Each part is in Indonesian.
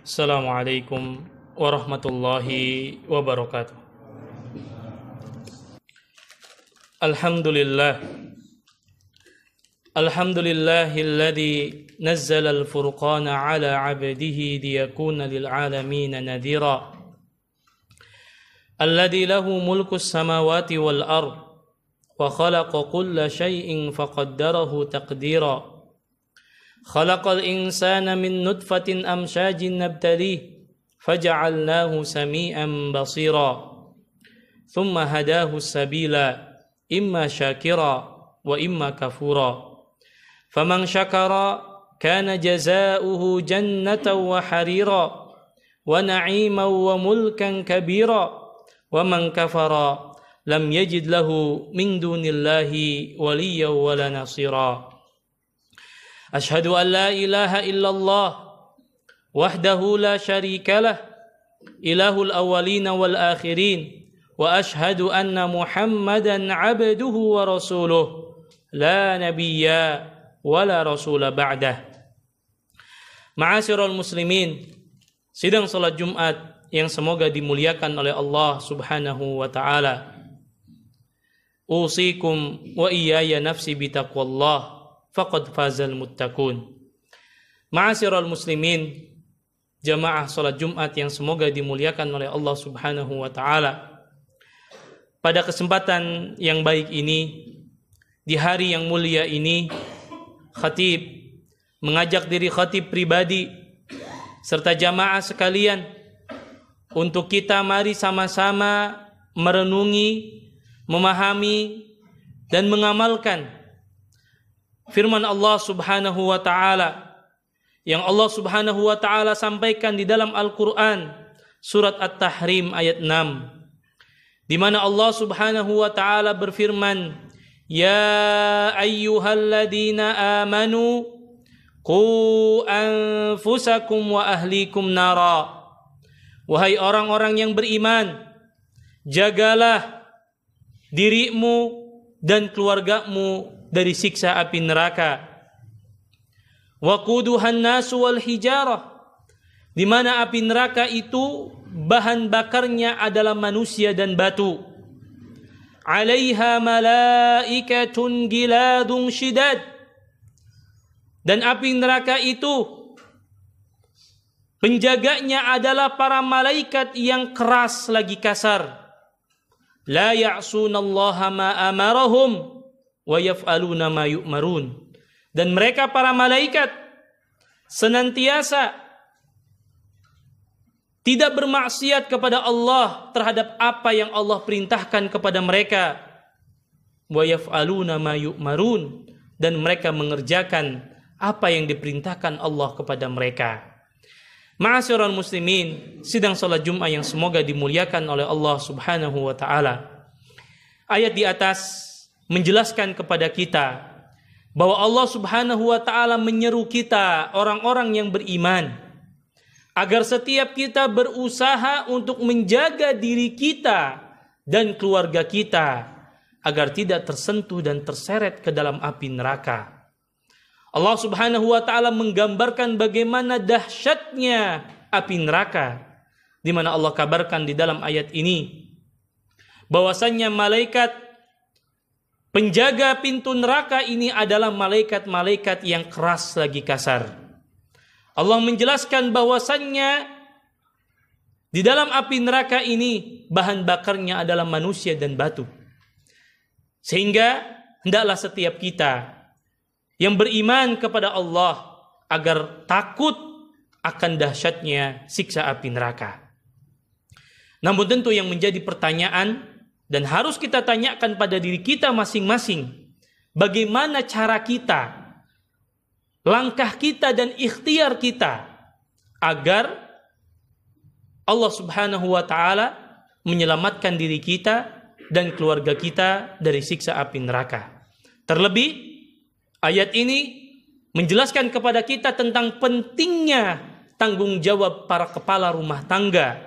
Assalamualaikum warahmatullahi wabarakatuh. Alhamdulillah. Alhamdulillahilladzi nazzala al-furqana ala 'abdihi liyakuna lil 'alamin nadhira. Alladzi lahu mulku as-samawati wal ard wa khalaqa kulla shay'in faqaddarahu taqdira. Khalaqal insana min nutfatin amshajin nabtalih faja'alnahu sami'an basira. Thumma hadahu sabila imma syakira wa imma kafura. Faman syakara kana jazaa'uhu jannatan wa harira wa na'iman wa mulkan kabira. Wa man kafara lam yajid lahu min dunillahi waliyyan wala nasira. Ashhadu an la ilaha illallah wahdahu la syarika lah ilahul awwalina wal akhirin wa ashhadu anna Muhammadan abduhu wa rasuluh la nabiyya wa la rasula ba'dah. Ma'asyiral muslimin, sidang salat Jumat yang semoga dimuliakan oleh Allah Subhanahu wa taala. Usikum wa iyaya nafsi bitaqwallah faqad fazal muttaqun. Ma'asyiral muslimin, jamaah salat Jumat yang semoga dimuliakan oleh Allah Subhanahu wa taala. Pada kesempatan yang baik ini, di hari yang mulia ini, khatib mengajak diri khatib pribadi serta jamaah sekalian untuk kita mari sama-sama merenungi, memahami dan mengamalkan firman Allah Subhanahu wa taala yang Allah Subhanahu wa taala sampaikan di dalam Al-Qur'an surat At-Tahrim ayat 6, di mana Allah Subhanahu wa taala berfirman, "Ya ayyuhalladzina amanu qu anfusakum wa ahlikum nara." Wahai orang-orang yang beriman, jagalah dirimu dan keluargamu dari siksa api neraka. Waquduhan nasu wal hijarah, di mana api neraka itu bahan bakarnya adalah manusia dan batu. Alaiha malaikatun giladun syidad, dan api neraka itu penjaganya adalah para malaikat yang keras lagi kasar. La ya'sunallaha ma amarahum wa yaf'aluna ma yu'marun, dan mereka para malaikat senantiasa tidak bermaksiat kepada Allah terhadap apa yang Allah perintahkan kepada mereka. Wa yaf'aluna ma yu'marun, dan mereka mengerjakan apa yang diperintahkan Allah kepada mereka. Ma'asyiral muslimin, sidang salat Jumat yang semoga dimuliakan oleh Allah Subhanahu wa taala. Ayat di atas menjelaskan kepada kita bahwa Allah Subhanahu wa taala menyeru kita, orang-orang yang beriman, agar setiap kita berusaha untuk menjaga diri kita dan keluarga kita agar tidak tersentuh dan terseret ke dalam api neraka. Allah Subhanahu wa taala menggambarkan bagaimana dahsyatnya api neraka, di mana Allah kabarkan di dalam ayat ini bahwasannya malaikat penjaga pintu neraka ini adalah malaikat-malaikat yang keras lagi kasar. Allah menjelaskan bahwasannya di dalam api neraka ini bahan bakarnya adalah manusia dan batu. Sehingga hendaklah setiap kita yang beriman kepada Allah agar takut akan dahsyatnya siksa api neraka. Namun tentu yang menjadi pertanyaan dan harus kita tanyakan pada diri kita masing-masing, bagaimana cara kita, langkah kita dan ikhtiar kita agar Allah Subhanahu wa taala menyelamatkan diri kita dan keluarga kita dari siksa api neraka. Terlebih ayat ini menjelaskan kepada kita tentang pentingnya tanggung jawab para kepala rumah tangga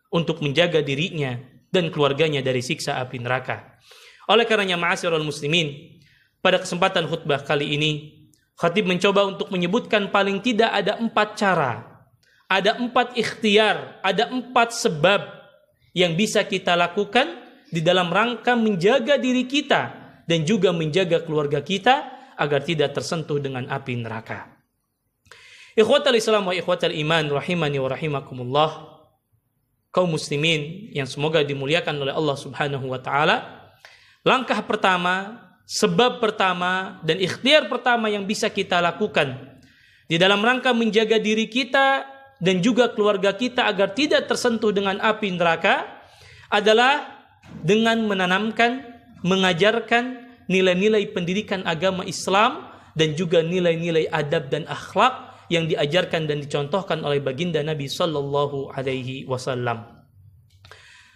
untuk menjaga dirinya dan keluarganya dari siksa api neraka. Oleh karenanya, ma'asyiral muslimin, pada kesempatan khutbah kali ini, khatib mencoba untuk menyebutkan paling tidak ada 4 cara ada 4 ikhtiar, ada 4 sebab yang bisa kita lakukan di dalam rangka menjaga diri kita dan juga menjaga keluarga kita agar tidak tersentuh dengan api neraka. Ikhwatal Islam wa ikhwatal iman rahimani wa rahimakumullah, kaum muslimin yang semoga dimuliakan oleh Allah Subhanahu wa taala. Langkah pertama, sebab pertama dan ikhtiar pertama yang bisa kita lakukan di dalam rangka menjaga diri kita dan juga keluarga kita agar tidak tersentuh dengan api neraka adalah dengan menanamkan, mengajarkan nilai-nilai pendidikan agama Islam dan juga nilai-nilai adab dan akhlak yang diajarkan dan dicontohkan oleh baginda Nabi sallallahu alaihi wasallam.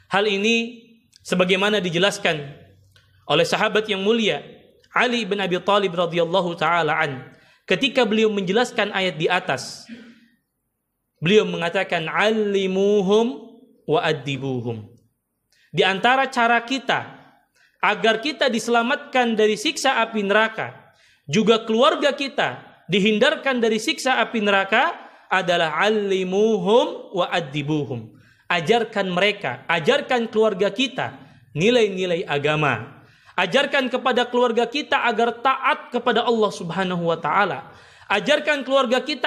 Hal ini sebagaimana dijelaskan oleh sahabat yang mulia Ali bin Abi Thalib radhiyallahu taala an ketika beliau menjelaskan ayat di atas. Beliau mengatakan allimuhum wa addibuhum. Di antara cara kita agar kita diselamatkan dari siksa api neraka, juga keluarga kita dihindarkan dari siksa api neraka adalah allimuhum wa addibuhum. Ajarkan mereka, ajarkan keluarga kita nilai-nilai agama. Ajarkan kepada keluarga kita agar taat kepada Allah Subhanahu wa taala. Ajarkan keluarga kita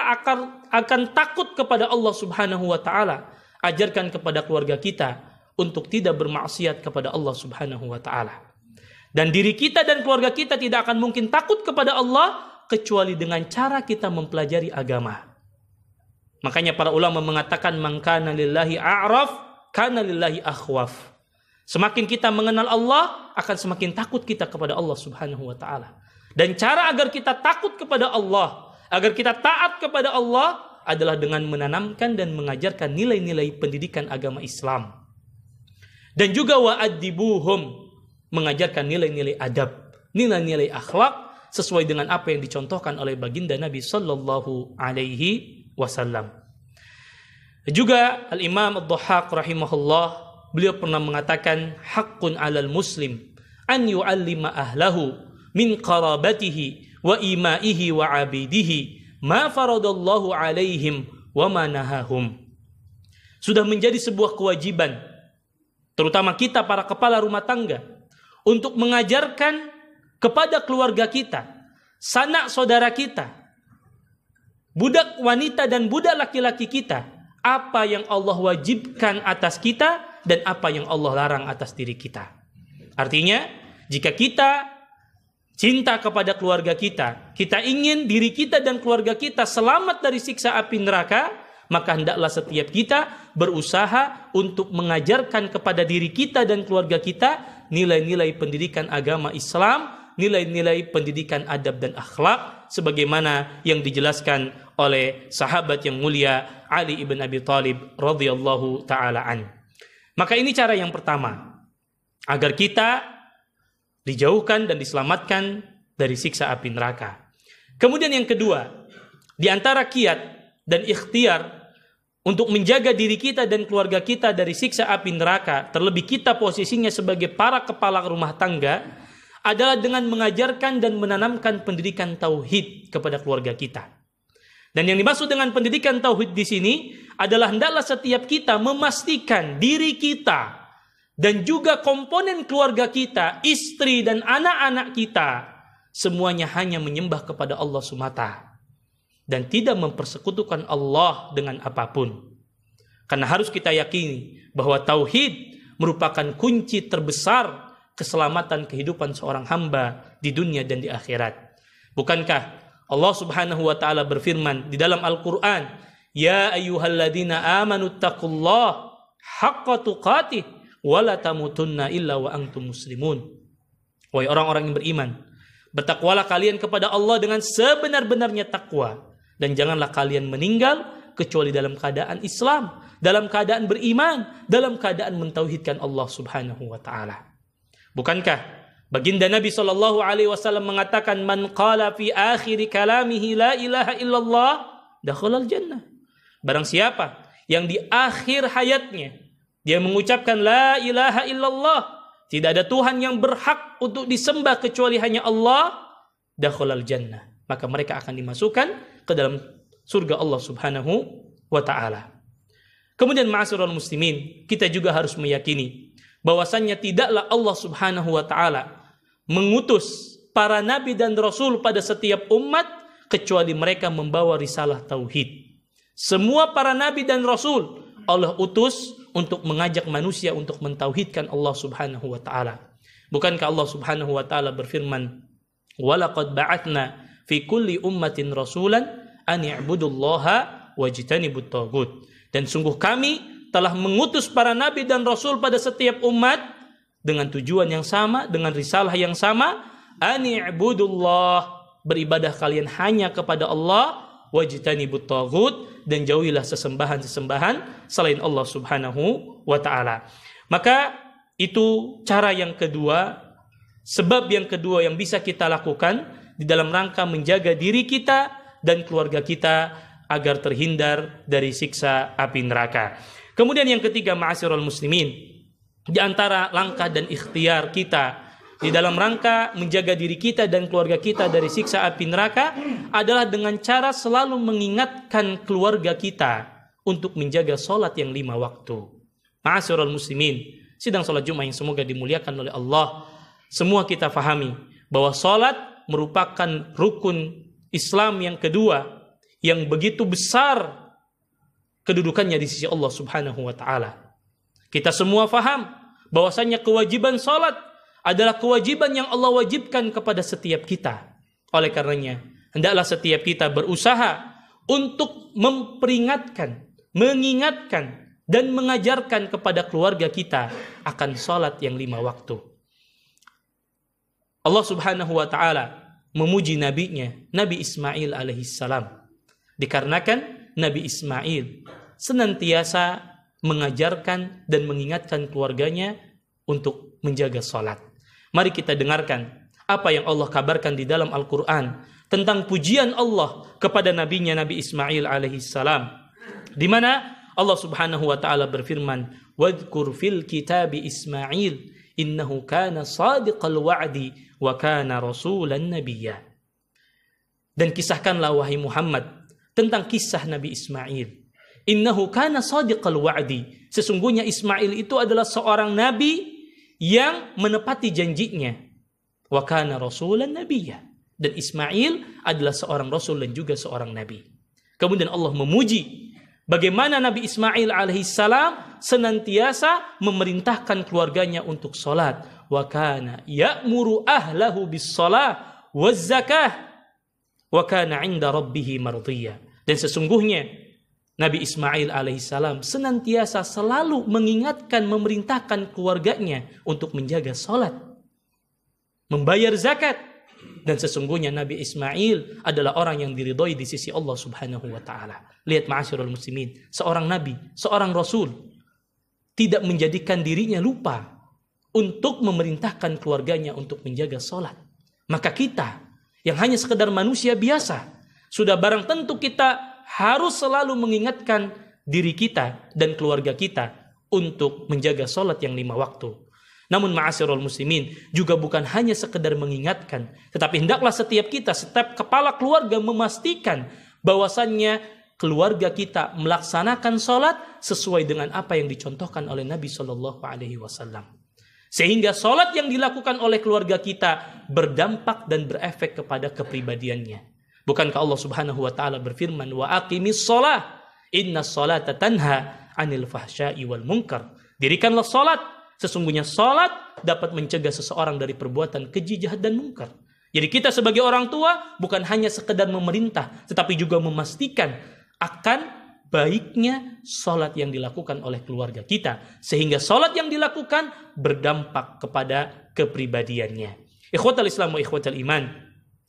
akan takut kepada Allah Subhanahu wa taala. Ajarkan kepada keluarga kita untuk tidak bermaksiat kepada Allah Subhanahu wa taala. Dan diri kita dan keluarga kita tidak akan mungkin takut kepada Allah kecuali dengan cara kita mempelajari agama. Makanya para ulama mengatakan man kana lillahi a'raf kana lillahi akhwaf. Semakin kita mengenal Allah, akan semakin takut kita kepada Allah Subhanahu wa taala. Dan cara agar kita takut kepada Allah, agar kita taat kepada Allah adalah dengan menanamkan dan mengajarkan nilai-nilai pendidikan agama Islam. Dan juga wa'addibuhum, mengajarkan nilai-nilai adab, nilai-nilai akhlak sesuai dengan apa yang dicontohkan oleh baginda Nabi sallallahu alaihi wasallam. Juga Al-Imam Ad-Dhahhak rahimahullah, beliau pernah mengatakan haqqun 'alal muslim an yu'allima ahlahu min qarabatihi wa imaihi wa 'abidihi ma faradallahu 'alaihim wa ma nahahum. Sudah menjadi sebuah kewajiban terutama kita para kepala rumah tangga untuk mengajarkan kepada keluarga kita, sanak saudara kita, budak wanita dan budak laki-laki kita, apa yang Allah wajibkan atas kita dan apa yang Allah larang atas diri kita. Artinya, jika kita cinta kepada keluarga kita, kita ingin diri kita dan keluarga kita selamat dari siksa api neraka, maka hendaklah setiap kita berusaha untuk mengajarkan kepada diri kita dan keluarga kita nilai-nilai pendidikan agama Islam, nilai-nilai pendidikan adab dan akhlak sebagaimana yang dijelaskan oleh sahabat yang mulia Ali ibn Abi Thalib radhiyallahu taala an. Maka ini cara yang pertama agar kita dijauhkan dan diselamatkan dari siksa api neraka. Kemudian yang kedua, di antara kiat dan ikhtiar untuk menjaga diri kita dan keluarga kita dari siksa api neraka, terlebih kita posisinya sebagai para kepala rumah tangga, adalah dengan mengajarkan dan menanamkan pendidikan tauhid kepada keluarga kita. Dan yang dimaksud dengan pendidikan tauhid di sini adalah hendaklah setiap kita memastikan diri kita dan juga komponen keluarga kita, istri dan anak-anak kita, semuanya hanya menyembah kepada Allah semata dan tidak mempersekutukan Allah dengan apapun. Karena harus kita yakini bahwa tauhid merupakan kunci terbesar keselamatan kehidupan seorang hamba di dunia dan di akhirat. Bukankah Allah Subhanahu wa taala berfirman di dalam Al-Qur'an, "Ya ayyuhalladzina amanu taqullaha haqqa tuqatih wa la tamutunna illa wa antum muslimun." Wahai orang-orang yang beriman, bertakwalah kalian kepada Allah dengan sebenar-benarnya takwa dan janganlah kalian meninggal kecuali dalam keadaan Islam, dalam keadaan beriman, dalam keadaan mentauhidkan Allah Subhanahu wa taala. Bukankah baginda Nabi sallallahu alaihi wasallam mengatakan man qala fi akhir kalamihi la ilaha illallah dakhalal jannah. Barang siapa yang di akhir hayatnya dia mengucapkan la ilaha illallah, tidak ada Tuhan yang berhak untuk disembah kecuali hanya Allah, dakhalal jannah, maka mereka akan dimasukkan ke dalam surga Allah Subhanahu wa ta'ala. Kemudian ma'asyiral muslimin, kita juga harus meyakini bahwasannya tidaklah Allah Subhanahu wa ta'ala mengutus para nabi dan rasul pada setiap umat kecuali mereka membawa risalah tauhid. Semua para nabi dan rasul Allah utus untuk mengajak manusia untuk mentauhidkan Allah Subhanahu wa ta'ala. Bukankah Allah Subhanahu wa ta'ala berfirman, "Walaqad ba'atsna fi kulli ummatin rasulan an i'budullaha wajtanibut taghut." Dan sungguh kami telah mengutus para nabi dan rasul pada setiap umat dengan tujuan yang sama, dengan risalah yang sama, ani'budullah, beribadah kalian hanya kepada Allah, wajtanibut taghut, dan jauhilah sesembahan-sesembahan selain Allah Subhanahu wa ta'ala. Maka itu cara yang kedua, sebab yang kedua yang bisa kita lakukan di dalam rangka menjaga diri kita dan keluarga kita agar terhindar dari siksa api neraka. Kemudian yang ketiga, ma'asyiral muslimin, di antara langkah dan ikhtiar kita di dalam rangka menjaga diri kita dan keluarga kita dari siksa api neraka adalah dengan cara selalu mengingatkan keluarga kita untuk menjaga sholat yang 5 waktu. Ma'asyiral muslimin, sidang sholat Jumat yang semoga dimuliakan oleh Allah, semua kita fahami bahwa sholat merupakan rukun Islam yang kedua yang begitu besar kedudukannya di sisi Allah Subhanahu wa ta'ala. Kita semua faham bahwasanya kewajiban salat adalah kewajiban yang Allah wajibkan kepada setiap kita. Oleh karenanya, hendaklah setiap kita berusaha untuk memperingatkan, mengingatkan, dan mengajarkan kepada keluarga kita akan salat yang 5 waktu. Allah Subhanahu wa ta'ala memuji nabinya, Nabi Ismail alaihissalam. Dikarenakan Nabi Ismail senantiasa mengajarkan dan mengingatkan keluarganya untuk menjaga salat. Mari kita dengarkan apa yang Allah kabarkan di dalam Al-Quran tentang pujian Allah kepada nabinya Nabi Ismail alaihissalam, di mana Allah Subhanahu wa ta'ala berfirman, "Wadhkur fil kitabi Ismail innahu kana sadiqal wa'di wa kana rasulan nabiyya." Dan kisahkanlah wahai Muhammad tentang kisah Nabi Ismail. Innahu kana sadiqal wa'di. Sesungguhnya Ismail itu adalah seorang nabi yang menepati janjinya. Wa kana rasulan nabiyya. Dan Ismail adalah seorang rasul dan juga seorang nabi. Kemudian Allah memuji bagaimana Nabi Ismail alaihissalam senantiasa memerintahkan keluarganya untuk salat. Wa kana ya'muru ahlahu bis salah waz zakah wa kana 'inda rabbih mardiyya. Dan sesungguhnya Nabi Ismail alaihissalam senantiasa selalu mengingatkan, memerintahkan keluarganya untuk menjaga salat, membayar zakat. Dan sesungguhnya Nabi Ismail adalah orang yang diridhoi di sisi Allah Subhanahu wa ta'ala. Lihat ma'asyiral muslimin, seorang nabi, seorang rasul tidak menjadikan dirinya lupa untuk memerintahkan keluarganya untuk menjaga salat. Maka kita yang hanya sekedar manusia biasa, sudah barang tentu kita harus selalu mengingatkan diri kita dan keluarga kita untuk menjaga salat yang 5 waktu. Namun ma'asyiral muslimin, juga bukan hanya sekedar mengingatkan, tetapi hendaklah setiap kita, setiap kepala keluarga memastikan bahwasannya keluarga kita melaksanakan salat sesuai dengan apa yang dicontohkan oleh Nabi SAW. Sehingga salat yang dilakukan oleh keluarga kita berdampak dan berefek kepada kepribadiannya. Bukankah Allah Subhanahu wa ta'ala berfirman, "Wa aqimis shalah, innas sholata tanha 'anil fahsya'i wal munkar." Dirikanlah salat, sesungguhnya salat dapat mencegah seseorang dari perbuatan keji, jahat, dan munkar. Jadi kita sebagai orang tua bukan hanya sekedar memerintah, tetapi juga memastikan akan baiknya salat yang dilakukan oleh keluarga kita, sehingga salat yang dilakukan berdampak kepada kepribadiannya. Ikhwatal Islam wa ikhwatal iman,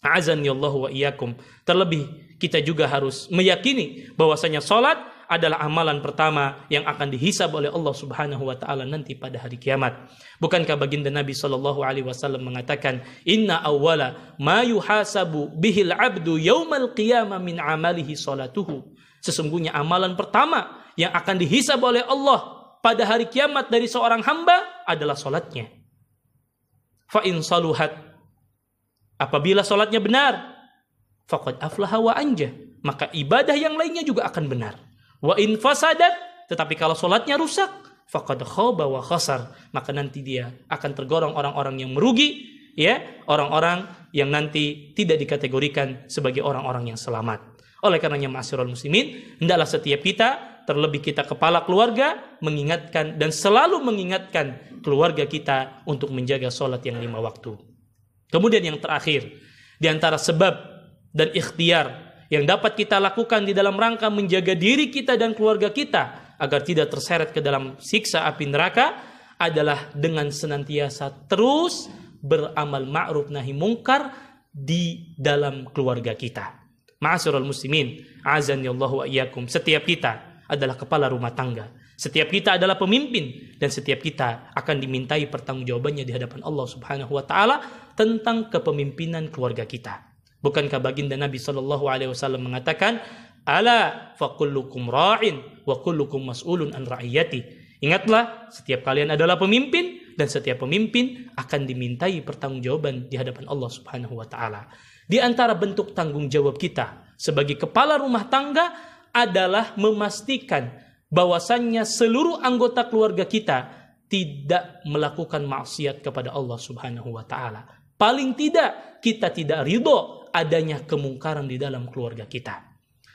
a'azani Allah wa iyyakum. Terlebih kita juga harus meyakini bahwasanya salat adalah amalan pertama yang akan dihisab oleh Allah Subhanahu wa ta'ala nanti pada hari kiamat. Bukankah baginda Nabi sallallahu alaihi wasallam mengatakan, "Inna awwala ma yuhasabu bihil 'abdu yaumal qiyamah min 'amalihi salatuhu." Sesungguhnya amalan pertama yang akan dihisab oleh Allah pada hari kiamat dari seorang hamba adalah salatnya. Fa in saluhat, apabila salatnya benar, faqad aflaha wa anja, maka ibadah yang lainnya juga akan benar. Wa in fasadat, tetapi kalau salatnya rusak, faqad khaba wa khasar, maka nanti dia akan tergolong orang-orang yang merugi, ya, orang-orang yang nanti tidak dikategorikan sebagai orang-orang yang selamat. Oleh karenanya ma'asyiral muslimin, hendaklah setiap kita, terlebih kita kepala keluarga, mengingatkan dan selalu mengingatkan keluarga kita untuk menjaga salat yang 5 waktu. Kemudian yang terakhir, di antara sebab dan ikhtiar yang dapat kita lakukan di dalam rangka menjaga diri kita dan keluarga kita agar tidak terseret ke dalam siksa api neraka adalah dengan senantiasa terus beramal ma'ruf nahi mungkar di dalam keluarga kita. Ma'asyiral muslimin, azanillahu wa iyyakum, setiap kita adalah kepala rumah tangga. Setiap kita adalah pemimpin dan setiap kita akan dimintai pertanggungjawabannya di hadapan Allah Subhanahu wa taala tentang kepemimpinan keluarga kita. Bukankah baginda Nabi sallallahu alaihi wasallam mengatakan, "Ala fa kullukum ra'in wa kullukum mas'ulun an ra'iyati." Ingatlah, setiap kalian adalah pemimpin dan setiap pemimpin akan dimintai pertanggungjawaban di hadapan Allah Subhanahu wa taala. Di antara bentuk tanggung jawab kita sebagai kepala rumah tangga adalah memastikan bahwasannya seluruh anggota keluarga kita tidak melakukan maksiat kepada Allah Subhanahu wa taala. Paling tidak kita tidak ridho adanya kemungkaran di dalam keluarga kita.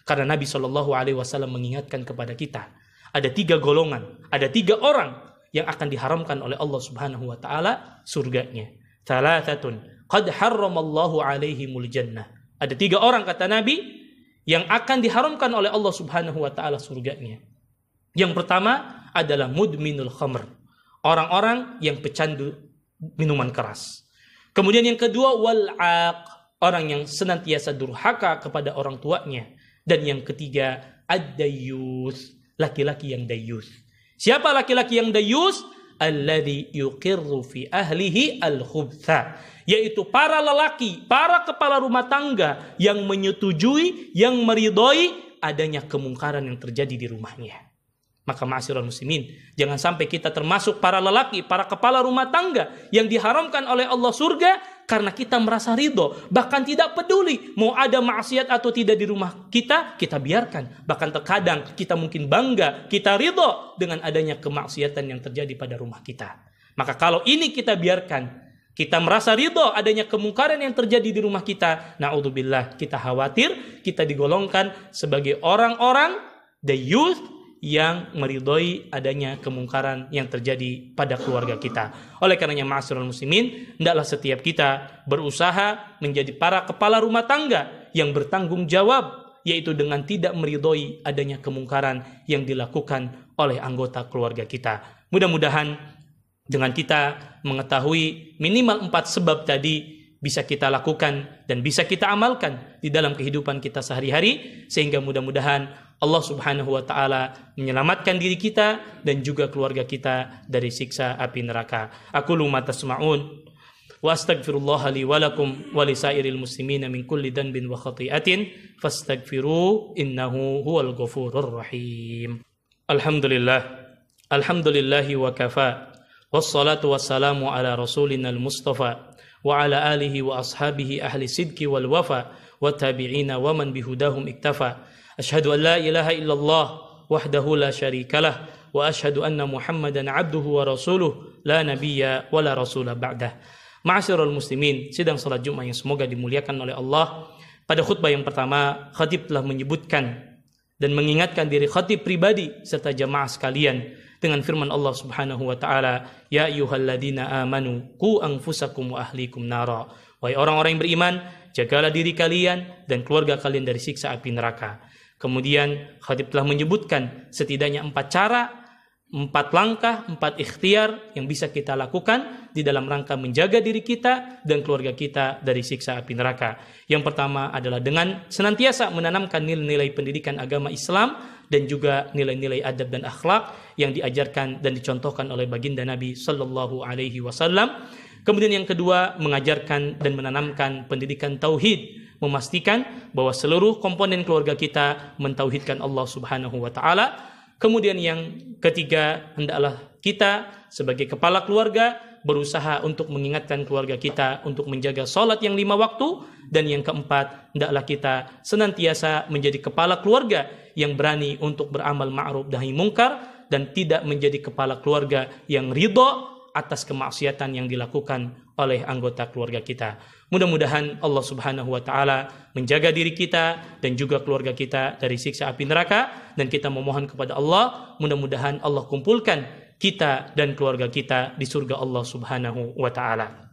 Karena Nabi Shallallahu alaihi wasallam mengingatkan kepada kita, ada 3 golongan, ada 3 orang yang akan diharamkan oleh Allah Subhanahu wa taala surganya. Thalathatun qad harramallahu alaihimul jannah. Ada 3 orang kata Nabi yang akan diharamkan oleh Allah Subhanahu wa taala surganya. Yang pertama adalah mudminul khamr, orang-orang yang pecandu minuman keras. Kemudian yang kedua wal'aq, orang yang senantiasa durhaka kepada orang tuanya. Dan yang ketiga ad-dayyus, laki-laki yang dayyus. Siapa laki-laki yang dayyus? Alladzi yuqirru fi ahlihi al-khubtha, yaitu para lelaki, para kepala rumah tangga yang menyetujui, yang meridhoi adanya kemungkaran yang terjadi di rumahnya. Maka ma'asyiral muslimin, jangan sampai kita termasuk para lelaki, para kepala rumah tangga yang diharamkan oleh Allah surga karena kita merasa ridho, bahkan tidak peduli mau ada maksiat atau tidak di rumah kita, kita biarkan. Bahkan terkadang kita mungkin bangga, kita ridho dengan adanya kemaksiatan yang terjadi pada rumah kita. Maka kalau ini kita biarkan, kita merasa ridho adanya kemungkaran yang terjadi di rumah kita, na'udzubillah, kita khawatir kita digolongkan sebagai orang-orang dayyus yang meridhoi adanya kemungkaran yang terjadi pada keluarga kita. Oleh karenanya ma'asyiral muslimin, hendaklah setiap kita berusaha menjadi para kepala rumah tangga yang bertanggung jawab, yaitu dengan tidak meridhoi adanya kemungkaran yang dilakukan oleh anggota keluarga kita. Mudah-mudahan dengan kita mengetahui minimal 4 sebab tadi bisa kita lakukan dan bisa kita amalkan di dalam kehidupan kita sehari-hari, sehingga mudah-mudahan Allah Subhanahu wa taala menyelamatkan diri kita dan juga keluarga kita dari siksa api neraka. Aqulu ma tasma'un wa astaghfirullah li wa lakum wa lisairil muslimina min kulli dhanbin wa khati'atin fastaghfiru innahu huwal ghafurur rahim. Alhamdulillah wa kafa wassalatu wassalamu ala rasulinal mustafa wa ala alihi wa ashabihi ahli sidqi wal wafa wa tabi'ina wa man bihudahum iktafa. Asyhadu an la ilaha illallah wahdahu la syarikalah wa asyhadu anna Muhammadan abduhu wa rasuluh la nabiyya wa la rasula ba'dah. Ma'asyiral muslimin, sidang salat Jumat yang semoga dimuliakan oleh Allah. Pada khutbah yang pertama, khatib telah menyebutkan dan mengingatkan diri khatib pribadi serta jamaah sekalian dengan firman Allah Subhanahu wa taala, ya ayyuhalladzina amanu qu anfusakum wa ahlikum nara. Wahai orang-orang yang beriman, jagalah diri kalian dan keluarga kalian dari siksa api neraka. Kemudian khatib telah menyebutkan setidaknya 4 cara, 4 langkah, 4 ikhtiar yang bisa kita lakukan di dalam rangka menjaga diri kita dan keluarga kita dari siksa api neraka. Yang pertama adalah dengan senantiasa menanamkan nilai-nilai pendidikan agama Islam dan juga nilai-nilai adab dan akhlak yang diajarkan dan dicontohkan oleh baginda Nabi sallallahu alaihi wasallam. Kemudian yang kedua, mengajarkan dan menanamkan pendidikan tauhid, memastikan bahwa seluruh komponen keluarga kita mentauhidkan Allah Subhanahu wa taala. Kemudian yang ketiga, hendaklah kita sebagai kepala keluarga berusaha untuk mengingatkan keluarga kita untuk menjaga sholat yang 5 waktu. Dan yang keempat, hendaklah kita senantiasa menjadi kepala keluarga yang berani untuk beramal ma'ruf nahi mungkar dan tidak menjadi kepala keluarga yang ridho atas kemaksiatan yang dilakukan oleh anggota keluarga kita. Mudah-mudahan Allah Subhanahu wa taala menjaga diri kita dan juga keluarga kita dari siksa api neraka, dan kita memohon kepada Allah mudah-mudahan Allah kumpulkan kita dan keluarga kita di surga Allah Subhanahu wa taala.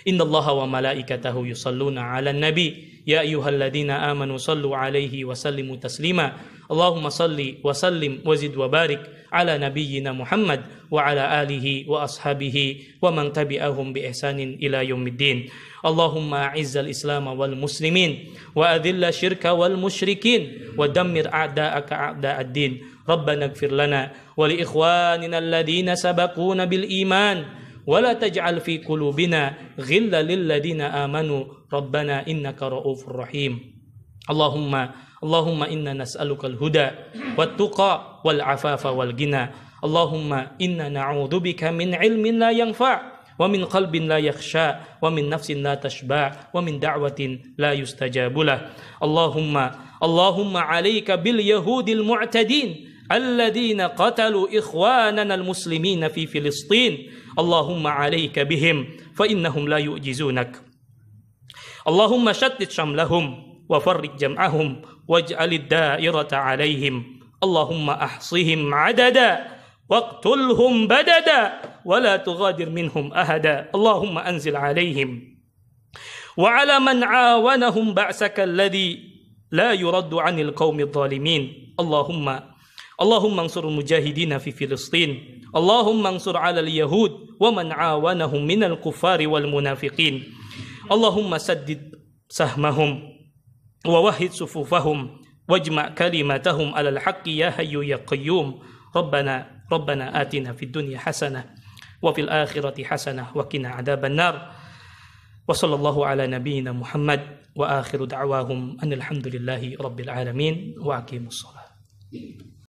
Innallaha wa malaikatahu yusalluna 'alan nabi ya ayyuhalladzina amanu sallu 'alaihi wa sallimu taslima. Allahumma salli wa sallim wa zid wa barik ala nabiyyina Muhammad wa ala alihi wa ashabihi wa man tabi'ahum bi ihsanin ila yaumiddin. Allahumma a'izzal islam wal muslimin wa adhilla syirka wal musyrikin wa dammir a'da'aka a'da'ad-din. Rabbana ighfir lana wa li ikhwanina alladhina sabaquna bil iman ولا تجعل في قلوبنا غلا للذين آمنوا ربنا إنك رؤوف رحيم. اللهم إنا نسألك الهدى والتقى والعفاف والغنى. اللهم إنا نعوذ بك من علم لا ينفع ومن قلب لا يخشى ومن نفس لا تشبع ومن دعوة لا يستجاب له. اللهم عليك باليهود المعتدين الذين قتلوا إخواننا المسلمين في فلسطين. اللهم عليك بهم فإنهم لا يؤجزونك. اللهم شتت شملهم وفرق جمعهم واجعل الدائرة عليهم. اللهم أحصهم عددا واقتلهم بددا ولا تغادر منهم أحدا. اللهم أنزل عليهم وعلى من عاونهم بأسك الذي لا يرد عن القوم الظالمين. اللهم انصر المجاهدين في فلسطين. اللهم انصر على اليهود ومن عاونهم من الكفار والمنافقين. اللهم سدد سهمهم ووحد صفوفهم واجمع كلمتهم على الحق يا حي يا قيوم. ربنا آتنا في الدنيا حسنة وفي الآخرة حسنة وقنا عذاب النار. وصلى الله على نبينا محمد وآخر دعواهم أن الحمد لله رب العالمين وأقيموا الصلاة.